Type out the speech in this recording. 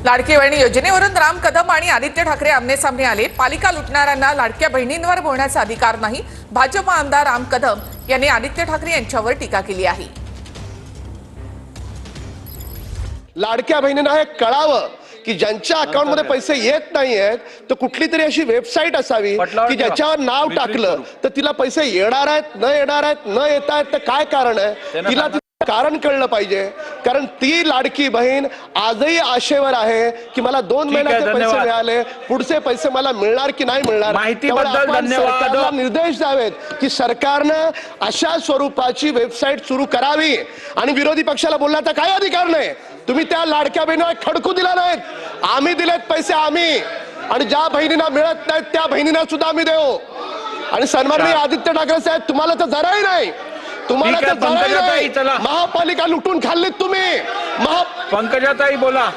लाडकी बहीण योजनेवरून राम कदम आणि आदित्य ठाकरे आमनेसामने आले। पालिका लुटणाऱ्यांना लाडक्या बहिणींवर बोलण्याचा अधिकार नाही। भाजप आमदार राम कदम यांनी आदित्य ठाकरे यांच्यावर टीका केली आहे। लाडक्या बहिणींना हे कळावं की ज्यांच्या अकाउंट मध्ये पैसे येत नाहीयेत तर कुठली तरी अशी वेबसाईट असावी की ज्याच्यावर नाव टाकलं तर तिला पैसे येणार आहेत, न येणार आहेत, न येत आहेत तर काय कारण आहे, तिला कारण कळलं पाहिजे। कारण ती लाडकी बहीण आजही आशेवर आहे की मला 2 महिन्याचे पैसे मिळाले, पुढचे पैसे मला मिळणार की नाही मिळणार। माहितीबद्दल धन्यवाद। निर्देश द्यावेत की सरकारनं अशा स्वरूपाची वेबसाईट सुरू करावी आणि विरोधी पक्षाला बोलण्याचा काही अधिकार नाही। तुम्ही त्या लाडक्या बहिणीला खडकू दिला नाहीत, आम्ही दिलेत पैसे आम्ही, आणि ज्या बहिणींना मिळत नाहीत त्या बहिणींना सुद्धा आम्ही देऊ। आणि सन्माननीय आदित्य ठाकरे साहेब, तुम्हाला तर जराही नाही, तुम्हाला तर जराही नाही। महापालिका लुटून खाल्लीत तुम्ही। पंकजाताई बोला।